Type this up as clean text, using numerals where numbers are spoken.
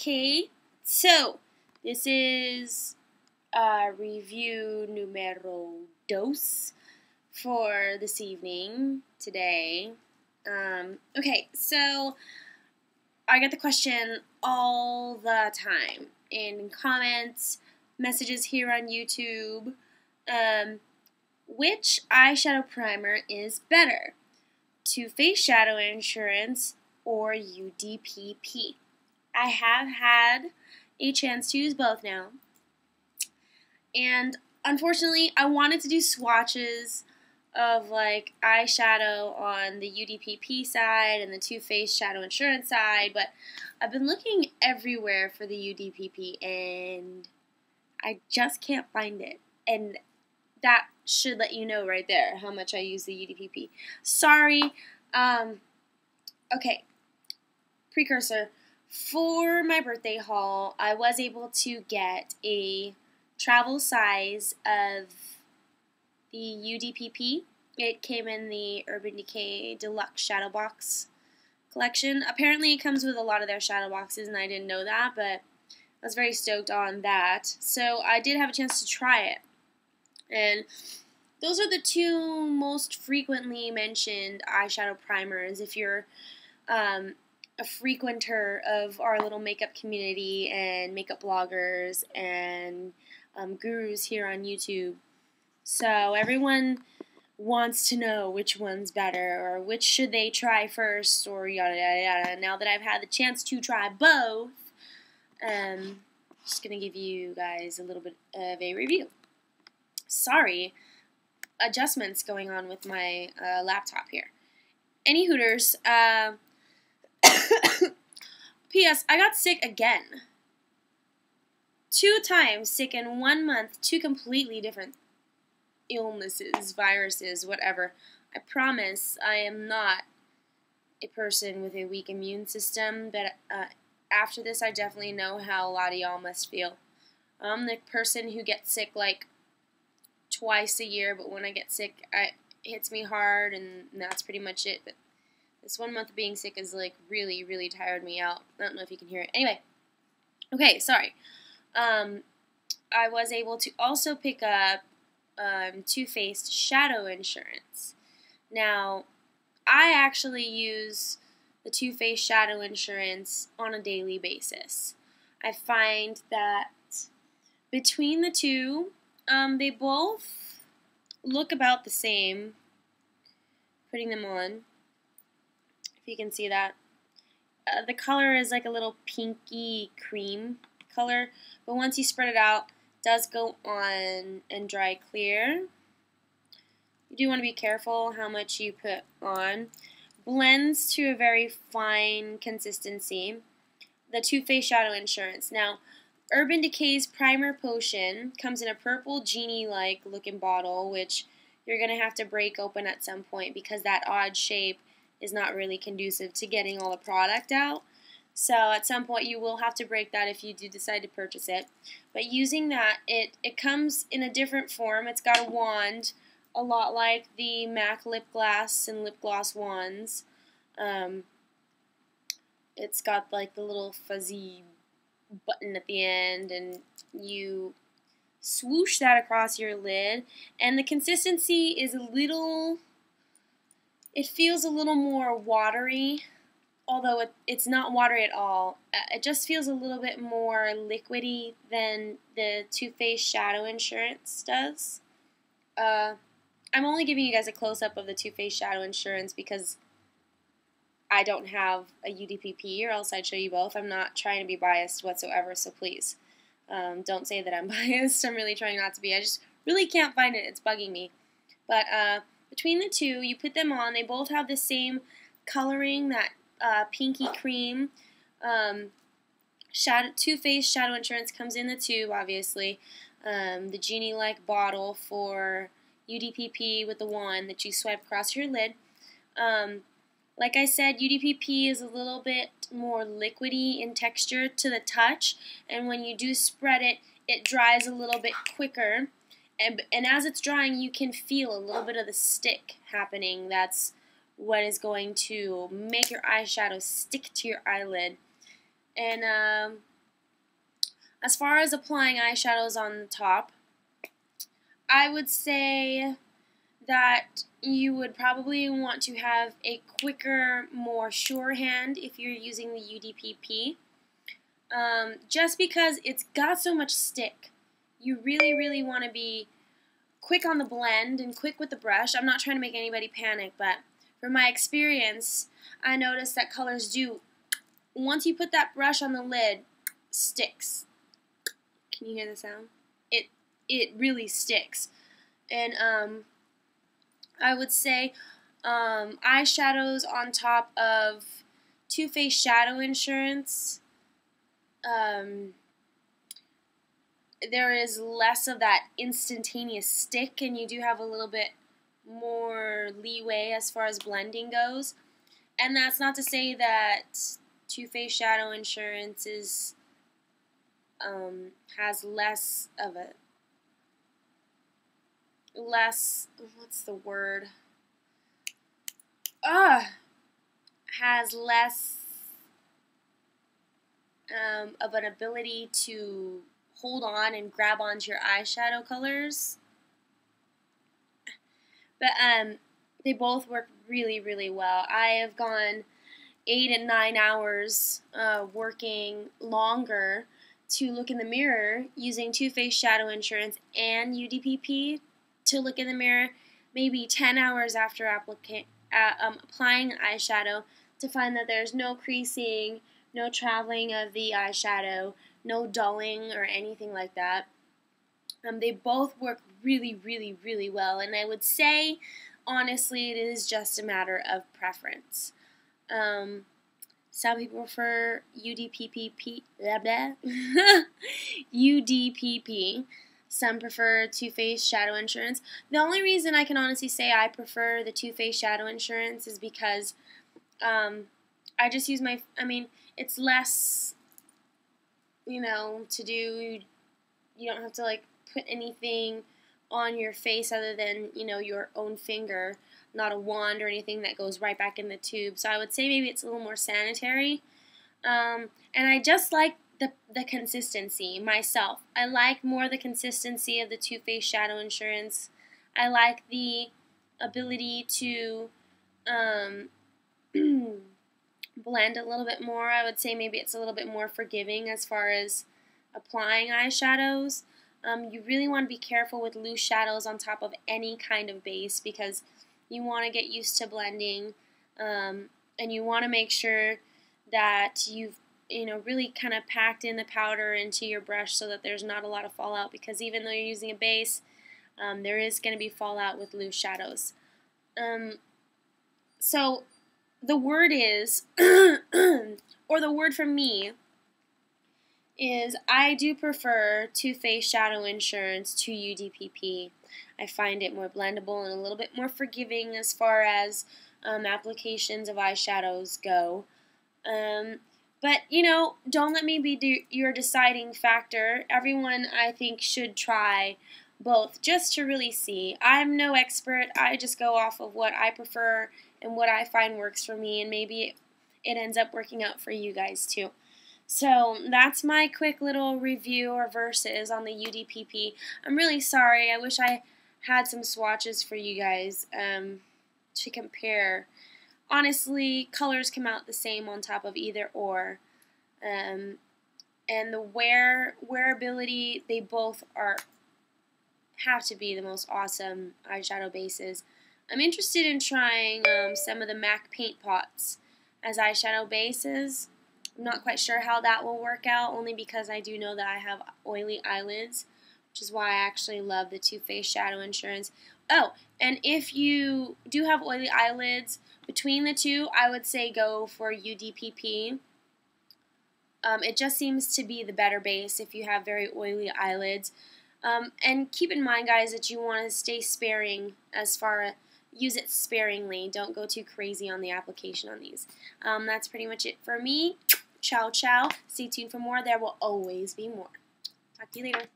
Okay, so this is review numero dos for this evening, today. Okay, so I get the question all the time in comments, messages here on YouTube. Which eyeshadow primer is better? Too Faced Shadow Insurance or UDPP? I have had a chance to use both now. And unfortunately, I wanted to do swatches of like eyeshadow on the UDPP side and the Too Faced Shadow Insurance side, but I've been looking everywhere for the UDPP and I just can't find it. And that should let you know right there how much I use the UDPP. Sorry. Okay. Precursor. For my birthday haul, I was able to get a travel size of the UDPP. It came in the Urban Decay Deluxe Shadow Box collection. Apparently it comes with a lot of their shadow boxes, and I didn't know that, but I was very stoked on that. So I did have a chance to try it. And those are the two most frequently mentioned eyeshadow primers if you're a frequenter of our little makeup community and makeup bloggers and gurus here on YouTube. So everyone wants to know which one's better or which should they try first or yada yada yada. Now that I've had the chance to try both, just going to give you guys a little bit of a review. Sorry, adjustments going on with my laptop here. Any hooters, P.S. I got sick again. 2 times sick in 1 month, 2 completely different illnesses, viruses, whatever. I promise I am not a person with a weak immune system, but after this I definitely know how a lot of y'all must feel. I'm the person who gets sick like twice a year, but when I get sick, it hits me hard, and that's pretty much it. But this 1 month of being sick is like really, really tired me out. I don't know if you can hear it. Anyway, okay, sorry. I was able to also pick up Too Faced Shadow Insurance. Now, I actually use the Too Faced Shadow Insurance on a daily basis. I find that between the two, they both look about the same, putting them on, if you can see that. The color is like a little pinky cream color, but once you spread it out, it does go on and dry clear. You do want to be careful how much you put on. Blends to a very fine consistency. The Too Faced Shadow Insurance. Now, Urban Decay's Primer Potion comes in a purple genie-like looking bottle, which you're going to have to break open at some point because that odd shape is not really conducive to getting all the product out. So at some point you will have to break that if you do decide to purchase it. But using that, it comes in a different form. It's got a wand, a lot like the MAC lip gloss and lip gloss wands. It's got like the little fuzzy button at the end, and you swoosh that across your lid, and the consistency is it feels a little more watery, although it's not watery at all. It just feels a little bit more liquidy than the Too Faced Shadow Insurance does. I'm only giving you guys a close-up of the Too Faced Shadow Insurance because I don't have a UDPP, or else I'd show you both. I'm not trying to be biased whatsoever, so please don't say that I'm biased. I'm really trying not to be. I just really can't find it. It's bugging me. But between the two, you put them on. They both have the same coloring, that pinky cream. Too Faced Shadow Insurance comes in the tube, obviously. The genie-like bottle for UDPP with the wand that you swipe across your lid. Like I said, UDPP is a little bit more liquidy in texture to the touch, and when you do spread it, it dries a little bit quicker. And as it's drying, you can feel a little bit of the stick happening. That's what is going to make your eyeshadow stick to your eyelid. And As far as applying eyeshadows on the top, I would say that you would probably want to have a quicker, more sure hand if you're using the UDPP. Just because it's got so much stick. You really want to be quick on the blend and quick with the brush. I'm not trying to make anybody panic, but from my experience, I noticed that colors do, once you put that brush on the lid, sticks. Can you hear the sound? It really sticks. And I would say eyeshadows on top of Too Faced Shadow Insurance. There is less of that instantaneous stick, and you do have a little bit more leeway as far as blending goes. And that's not to say that Too Faced Shadow Insurance is has less of a what's the word? Has less of an ability to hold on and grab onto your eyeshadow colors. But they both work really well. I have gone 8 and 9 hours working longer to look in the mirror using Too Faced Shadow Insurance and UDPP to look in the mirror maybe 10 hours after applying eyeshadow to find that there's no creasing, no traveling of the eyeshadow, no dulling or anything like that. They both work really well, and I would say, honestly, it is just a matter of preference. Some people prefer UDPP, UDPP. Some prefer Too Faced Shadow Insurance. The only reason I can honestly say I prefer the Too Faced Shadow Insurance is because I just use my, it's less, to do. You don't have to, put anything on your face other than, your own finger, not a wand or anything that goes right back in the tube. So I would say maybe it's a little more sanitary. And I just like the consistency myself. I like more the consistency of the Too Faced Shadow Insurance. I like the ability to blend a little bit more. I would say maybe it's a little bit more forgiving as far as applying eyeshadows. You really want to be careful with loose shadows on top of any kind of base because you want to get used to blending, and you want to make sure that you've really kind of packed in the powder into your brush so that there's not a lot of fallout, because even though you're using a base, there is going to be fallout with loose shadows. So the word is, or the word for me is, I do prefer Too Faced Shadow Insurance to UDPP. I find it more blendable and a little bit more forgiving as far as applications of eyeshadows go. But, don't let me be your deciding factor. Everyone, I think, should try both just to really see. I'm no expert. I just go off of what I prefer and what I find works for me, and maybe it ends up working out for you guys too. So that's my quick little review or verses on the UDPP. I'm really sorry. I wish I had some swatches for you guys to compare. Honestly, colors come out the same on top of either or. And the wearability, they both have to be the most awesome eyeshadow bases. I'm interested in trying some of the MAC paint pots as eyeshadow bases. I'm not quite sure how that will work out, only because I do know that I have oily eyelids, which is why I actually love the Too Faced Shadow Insurance. Oh, and if you do have oily eyelids, between the two, I would say go for UDPP. It just seems to be the better base if you have very oily eyelids. And keep in mind, guys, that you want to stay sparing as far as use it sparingly. Don't go too crazy on the application on these. That's pretty much it for me. Ciao, ciao. Stay tuned for more. There will always be more. Talk to you later.